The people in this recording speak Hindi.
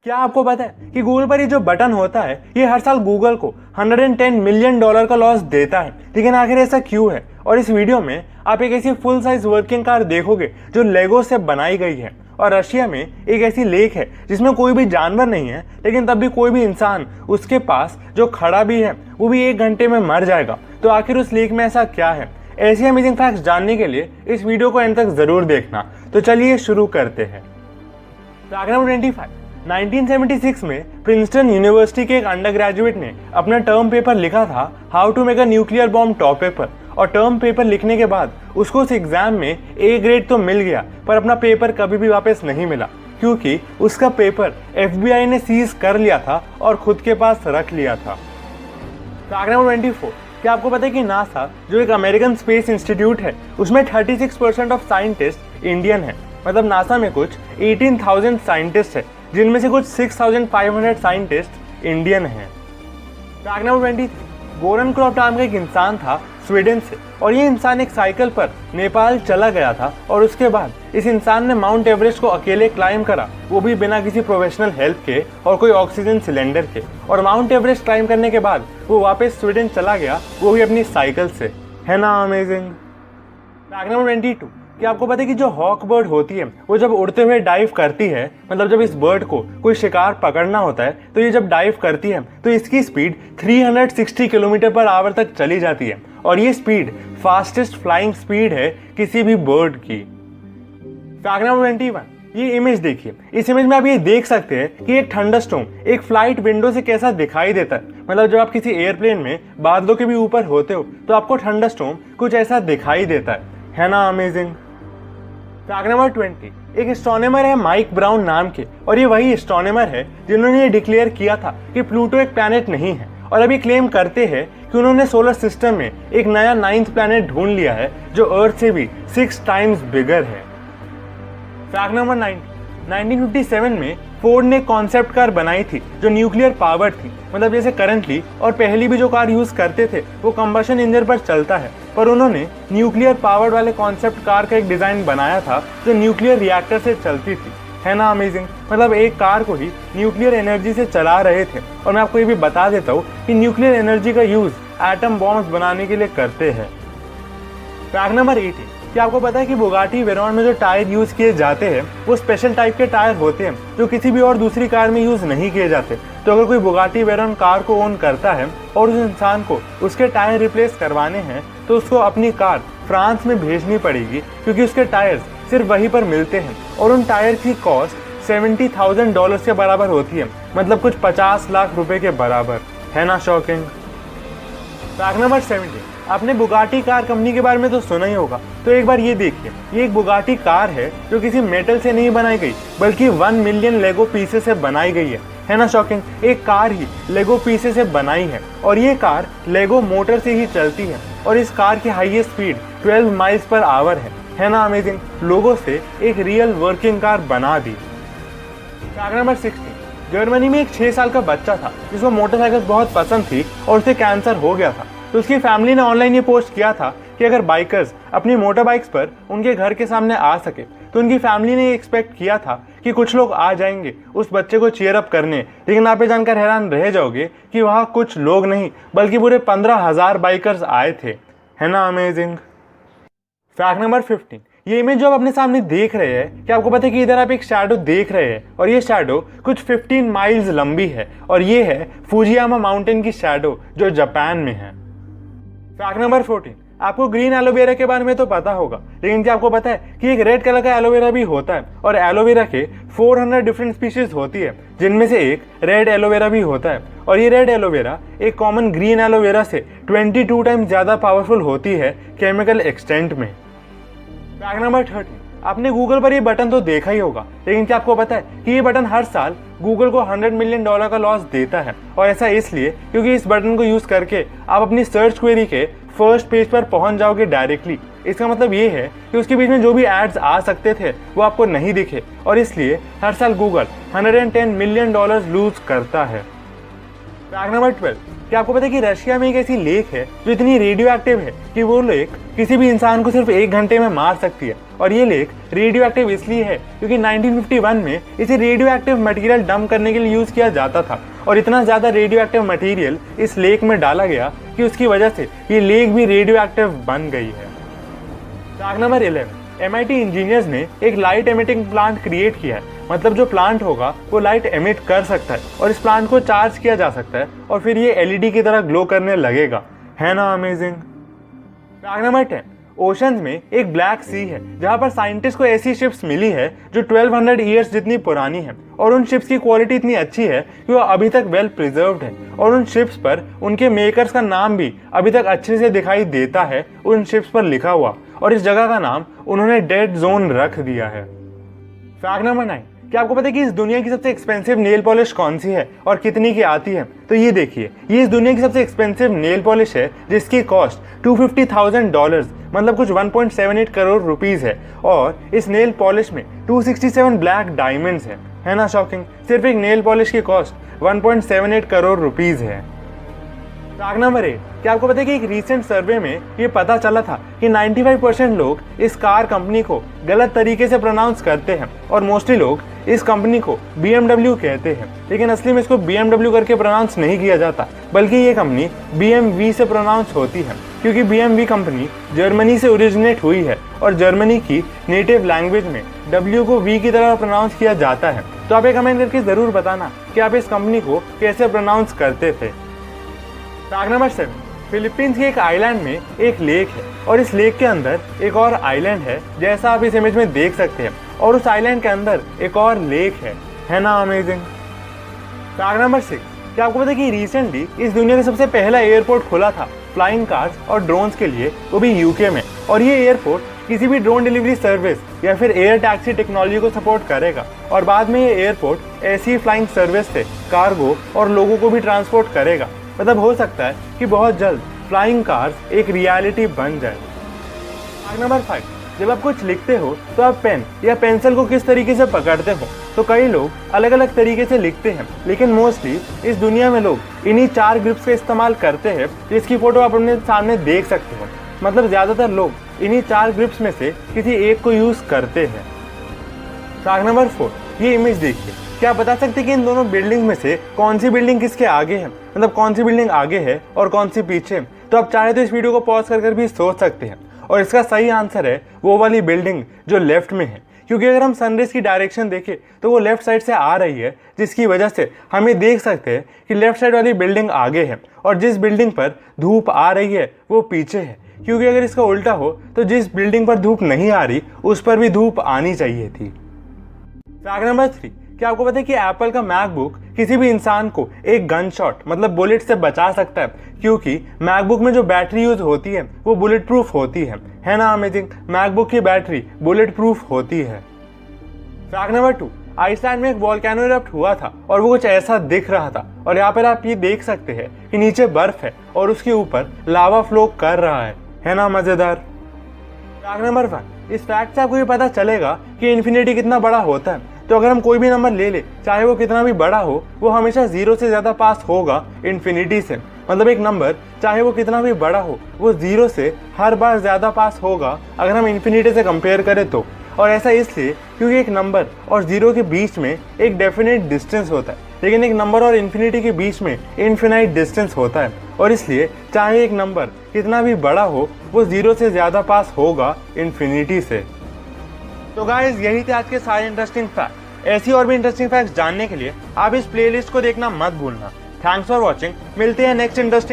क्या आपको पता है कि गूगल पर ये जो बटन होता है ये हर साल गूगल को $110 मिलियन का लॉस देता है। लेकिन आखिर ऐसा क्यों है? और इस वीडियो में आप एक ऐसी फुल साइज वर्किंग कार देखोगे जो लेगो से बनाई गई है और रशिया में एक ऐसी लेक है जिसमें कोई भी जानवर नहीं है, लेकिन तब भी कोई भी इंसान उसके पास जो खड़ा भी है वो भी 1 घंटे में मर जाएगा। तो आखिर उस लेक में ऐसा क्या है? ऐसी अमेजिंग फैक्ट्स जानने के लिए इस वीडियो को एंड तक जरूर देखना। तो चलिए शुरू करते हैं। फैक्ट नंबर 25, 1976 में प्रिंसटन यूनिवर्सिटी के एक अंडर ग्रेजुएट ने अपना टर्म पेपर लिखा था how to make a nuclear bomb top paper. और टर्म पेपर लिखने के बाद उसको उस एग्जाम में ए ग्रेड तो मिल गया, पर अपना पेपर कभी भी वापस नहीं मिला क्योंकि उसका पेपर FBI ने सीज कर लिया था और खुद के पास रख लिया था। फैक्ट नंबर 24, क्या आपको पता है कि नासा जो एक अमेरिकन स्पेस इंस्टीट्यूट है उसमें 36% ऑफ साइंटिस्ट इंडियन है। मतलब नासा में कुछ 18,000 साइंटिस्ट है जिनमें से कुछ 6,500 साइंटिस्ट इंडियन हैं। फैक्ट नंबर 23, गोरन क्रॉफ्ट नाम का एक इंसान था स्वीडन से, और ये इंसान एक साइकिल पर नेपाल चला गया था और उसके बाद इस इंसान ने माउंट एवरेस्ट को अकेले क्लाइम करा, वो भी बिना किसी प्रोफेशनल हेल्प के और कोई ऑक्सीजन सिलेंडर के। और माउंट एवरेस्ट क्लाइम करने के बाद वो वापस स्वीडन चला गया, वो भी अपनी साइकिल से। है ना अमेजिंग? फैक्ट नंबर 22, क्या आपको पता है कि जो हॉक बर्ड होती है वो जब उड़ते हुए डाइव करती है, मतलब जब इस बर्ड को कोई शिकार पकड़ना होता है तो ये जब डाइव करती है तो इसकी स्पीड 360 किलोमीटर पर आवर तक चली जाती है और ये स्पीड फास्टेस्ट फ्लाइंग स्पीड है किसी भी बर्ड की। फैक्ट नंबर 21, ये इमेज देखिए। इस इमेज में आप ये देख सकते हैं कि एक थंडरस्टॉर्म एक फ्लाइट विंडो से कैसा दिखाई देता है। मतलब जब आप किसी एयरप्लेन में बादलों के भी ऊपर होते हो तो आपको थंडरस्टॉर्म कुछ ऐसा दिखाई देता है ना अमेजिंग? फैक्ट नंबर 20, एक एस्ट्रोनॉमर है माइक ब्राउन नाम के, और ये वही एस्ट्रोनॉमर है जिन्होंने ये डिक्लेयर किया था कि प्लूटो एक प्लैनेट नहीं है, और अभी क्लेम करते हैं कि उन्होंने सोलर सिस्टम में एक नया 9th प्लैनेट ढूंढ लिया है जो अर्थ से भी 6 टाइम्स बिगर है। फैक्ट नंबर 1957 में फोर्ड ने कॉन्सेप्ट कार बनाई थी जो न्यूक्लियर पावर्ड थी। मतलब जैसे करंटली और पहली भी जो कार यूज करते थे वो कंबशन इंजन पर चलता है, पर उन्होंने न्यूक्लियर पावर्ड वाले कॉन्सेप्ट कार का एक डिजाइन बनाया था जो न्यूक्लियर रिएक्टर से चलती थी। है ना अमेजिंग? मतलब एक कार को ही न्यूक्लियर एनर्जी से चला रहे थे। और मैं आपको ये भी बता देता हूँ कि न्यूक्लियर एनर्जी का यूज एटम बॉम्ब्स बनाने के लिए करते हैं। फैक्ट नंबर 18, क्या आपको पता है कि बुगाटी वेरॉन में जो टायर यूज किए जाते हैं वो स्पेशल टाइप के टायर होते हैं जो किसी भी और दूसरी कार में यूज नहीं किए जाते। तो अगर कोई बुगाटी वेरॉन कार को ओन करता है और उस इंसान को उसके टायर रिप्लेस करवाने हैं तो उसको अपनी कार फ्रांस में भेजनी पड़ेगी क्योंकि उसके टायर्स सिर्फ वहीं पर मिलते हैं और उन टायर की कॉस्ट $70,000 के बराबर होती है। मतलब कुछ 50 लाख रुपए के बराबर। है ना शॉकिंग? फैक्ट नंबर 17, आपने बुगाटी कार कंपनी के बारे में तो सुना ही होगा, तो एक बार ये देखिए। ये एक बुगाटी कार है जो किसी मेटल से नहीं बनाई गई बल्कि 1 मिलियन लेगो पीसेस से बनाई गई है ना शॉकिंग? एक कार ही लेगो पीसेस से बनाई है और ये कार लेगो मोटर से ही चलती है और इस कार की highest speed 12 miles per hour है ना अमेजिंग? लोगों से एक रियल वर्किंग कार बना दी। फैक्ट नंबर 16, जर्मनी में एक 6 साल का बच्चा था जिसको मोटरसाइकिल बहुत पसंद थी और उसे कैंसर हो गया था। तो उसकी फैमिली ने ऑनलाइन ये पोस्ट किया था कि अगर बाइकर्स अपनी मोटर बाइक्स पर उनके घर के सामने आ सके तो उनकी फैमिली ने एक्सपेक्ट किया था कि कुछ लोग आ जाएंगे उस बच्चे को चीयर अप करने। लेकिन आप ये जानकर हैरान रह जाओगे कि वहाँ कुछ लोग नहीं बल्कि पूरे 15,000 बाइकर्स आए थे। है ना अमेजिंग? फैक्ट नंबर 15, ये इमेज जो आप अपने सामने देख रहे हैं, क्या आपको पता है कि इधर आप एक शैडो देख रहे हैं और ये शैडो कुछ 15 माइल्स लंबी है और ये है फुजियामा माउंटेन की शैडो जो जापान में है। फैक्ट नंबर 14, आपको ग्रीन एलोवेरा के बारे में तो पता होगा, लेकिन क्या आपको पता है कि एक रेड कलर का एलोवेरा भी होता है और एलोवेरा के 400 डिफरेंट स्पीशीज होती है जिनमें से एक रेड एलोवेरा भी होता है। और ये रेड एलोवेरा एक कॉमन ग्रीन एलोवेरा से 22 टाइम्स ज्यादा पावरफुल होती है केमिकल एक्सटेंट में। फैक्ट नंबर 13, आपने गूगल पर ये बटन तो देखा ही होगा, लेकिन क्या आपको पता है कि ये बटन हर साल गूगल को $100 मिलियन का लॉस देता है? और ऐसा इसलिए क्योंकि इस बटन को यूज करके आप अपनी सर्च क्वेरी के फर्स्ट पेज पर पहुंच जाओगे डायरेक्टली। इसका मतलब ये है कि उसके बीच में जो भी एड्स आ सकते थे वो आपको नहीं दिखे और इसलिए हर साल गूगल $110 मिलियन लूज करता है। फैक्ट नंबर 12, कि आपको पता है कि रशिया में एक ऐसी लेक है जो इतनी रेडियो एक्टिव है कि वो लेक किसी भी इंसान को सिर्फ 1 घंटे में मार सकती है। और ये लेक रेडियो एक्टिव इसलिए है क्योंकि 1951 में इसे रेडियो एक्टिव मटेरियल डंप करने के लिए यूज किया जाता था और इतना ज्यादा रेडियो एक्टिव मटेरियल इस लेक में डाला गया कि उसकी वजह से ये लेक भी रेडियो एक्टिव बन गई है। फैक्ट नंबर 11, MIT इंजीनियर्स ने एक लाइट एमिटिंग प्लांट क्रिएट किया है। मतलब जो प्लांट होगा वो लाइट एमिट कर सकता है और इस प्लांट को चार्ज किया जा सकता है और फिर ये LED की तरह ग्लो करने लगेगा। है ना अमेजिंग। फैक्ट नंबर 10, ओशंस में एक ब्लैक सी है जहां पर साइंटिस्ट को ऐसी शिप्स मिली है जो 1200 ईयर्स जितनी पुरानी है और उन शिप्स की क्वालिटी इतनी अच्छी है कि वो अभी तक वेल प्रिजर्व्ड है और उन शिप्स पर उनके मेकर्स का नाम भी अभी तक अच्छे से दिखाई देता है उन शिप्स पर लिखा हुआ, और इस जगह का नाम उन्होंने डेड जोन रख दिया है। फैक्ट नंबर 9, क्या आपको पता है कि इस दुनिया की सबसे एक्सपेंसिव नेल पॉलिश कौन सी है और कितनी की आती है? तो ये देखिए, ये इस दुनिया की सबसे एक्सपेंसिव नेल पॉलिश है जिसकी कॉस्ट $250,000 मतलब कुछ 1.78 करोड़ रुपीस है और इस नेल पॉलिश में 267 ब्लैक डायमंड्स है ना शॉकिंग। सिर्फ एक नेल पॉलिश की कॉस्ट 1.78 करोड़ रुपीस है। फैक्ट नंबर 8, क्या आपको पता है कि एक रीसेंट सर्वे में ये पता चला था कि 95% लोग इस कार कंपनी को गलत तरीके से प्रोनाउंस करते हैं और मोस्टली लोग इस कंपनी को BMW कहते हैं, लेकिन असली में इसको BMW करके प्रोनाउंस नहीं किया जाता बल्कि ये कंपनी BMW से प्रोनाउंस होती है क्योंकि BMW कंपनी जर्मनी से ओरिजिनेट हुई है और जर्मनी की नेटिव लैंग्वेज में W को V की तरह प्रोनाउंस किया जाता है। तो आप ये कमेंट करके जरूर बताना कि आप इस कंपनी को कैसे प्रोनाउंस करते थे। फैक्ट नंबर 7, फिलीपींस के एक आइलैंड में एक लेक है और इस लेक के अंदर एक और आइलैंड है जैसा आप इस इमेज में देख सकते हैं और उस आइलैंड के अंदर एक और लेक है ना अमेजिंग। फैक्ट नंबर 6, क्या आपको पता है कि रिसेंटली इस दुनिया का सबसे पहला एयरपोर्ट खुला था फ्लाइंग कार्स और ड्रोन्स के लिए, वो भी UK में, और ये एयरपोर्ट किसी भी ड्रोन डिलीवरी सर्विस या फिर एयर टैक्सी टेक्नोलॉजी को सपोर्ट करेगा और बाद में ये एयरपोर्ट ऐसी फ्लाइंग सर्विस से कार्गो और लोगों को भी ट्रांसपोर्ट करेगा। मतलब हो सकता है कि बहुत जल्द फ्लाइंग कार्स एक रियलिटी बन जाए। फैक्ट नंबर 5, जब आप कुछ लिखते हो तो आप पेन या पेंसिल को किस तरीके से पकड़ते हो? तो कई लोग अलग अलग तरीके से लिखते हैं, लेकिन मोस्टली इस दुनिया में लोग इन्हीं 4 ग्रिप्स का इस्तेमाल करते हैं जिसकी फोटो आप अपने सामने देख सकते हो। मतलब ज्यादातर लोग इन्हीं 4 ग्रिप्स में से किसी एक को यूज करते हैं। फैक्ट नंबर 4, ये इमेज देखिए, क्या आप बता सकते हैं कि इन दोनों बिल्डिंग में से कौन सी बिल्डिंग किसके आगे है? मतलब कौन सी बिल्डिंग आगे है और कौन सी पीछे? तो आप चाहे तो इस वीडियो को पॉज कर भी सोच सकते हैं और इसका सही आंसर है वो वाली बिल्डिंग जो लेफ्ट में है, क्योंकि अगर हम सनराइज की डायरेक्शन देखें तो वो लेफ्ट साइड से आ रही है, जिसकी वजह से हम ये देख सकते हैं कि लेफ्ट साइड वाली बिल्डिंग आगे है और जिस बिल्डिंग पर धूप आ रही है वो पीछे है। क्योंकि अगर इसका उल्टा हो तो जिस बिल्डिंग पर धूप नहीं आ रही उस पर भी धूप आनी चाहिए थी। फैक्ट नंबर 3, क्या आपको पता है कि एप्पल का मैकबुक किसी भी इंसान को एक गन शॉट मतलब बुलेट से बचा सकता है, क्योंकि मैकबुक में जो बैटरी यूज होती है वो बुलेट प्रूफ होती है ना अमेजिंग। मैकबुक की बैटरी बुलेट प्रूफ होती है। फैक्ट नंबर 2, आइसलैंड में एक वोल्केनो इरप्ट हुआ था और वो कुछ ऐसा दिख रहा था और यहाँ पर आप ये देख सकते हैं कि नीचे बर्फ है और उसके ऊपर लावा फ्लो कर रहा है ना मजेदार। फैक्ट नंबर 1, इस फैक्ट से आपको ये पता चलेगा कि इन्फिनिटी कितना बड़ा होता है। तो अगर हम कोई भी नंबर ले ले, चाहे वो कितना भी बड़ा हो, वो हमेशा 0 से ज्यादा पास होगा इन्फिनिटी से। मतलब एक नंबर चाहे वो कितना भी बड़ा हो, वो 0 से हर बार ज्यादा पास होगा अगर हम इन्फिनिटी से कंपेयर करें तो। और ऐसा इसलिए क्योंकि एक नंबर और 0 के बीच में एक डेफिनेट डिस्टेंस होता है, लेकिन एक नंबर और इन्फिनिटी के बीच में इनफिनाइट डिस्टेंस होता है और इसलिए चाहे एक नंबर कितना भी बड़ा हो, वो 0 से ज्यादा पास होगा इन्फिनिटी से। तो गाइस, यही थे आज के सारे इंटरेस्टिंग फैक्ट। ऐसी और भी इंटरेस्टिंग फैक्ट्स जानने के लिए आप इस प्लेलिस्ट को देखना मत भूलना। Thanks for watching. मिलते हैं नेक्स्ट इंटरेस्टिंग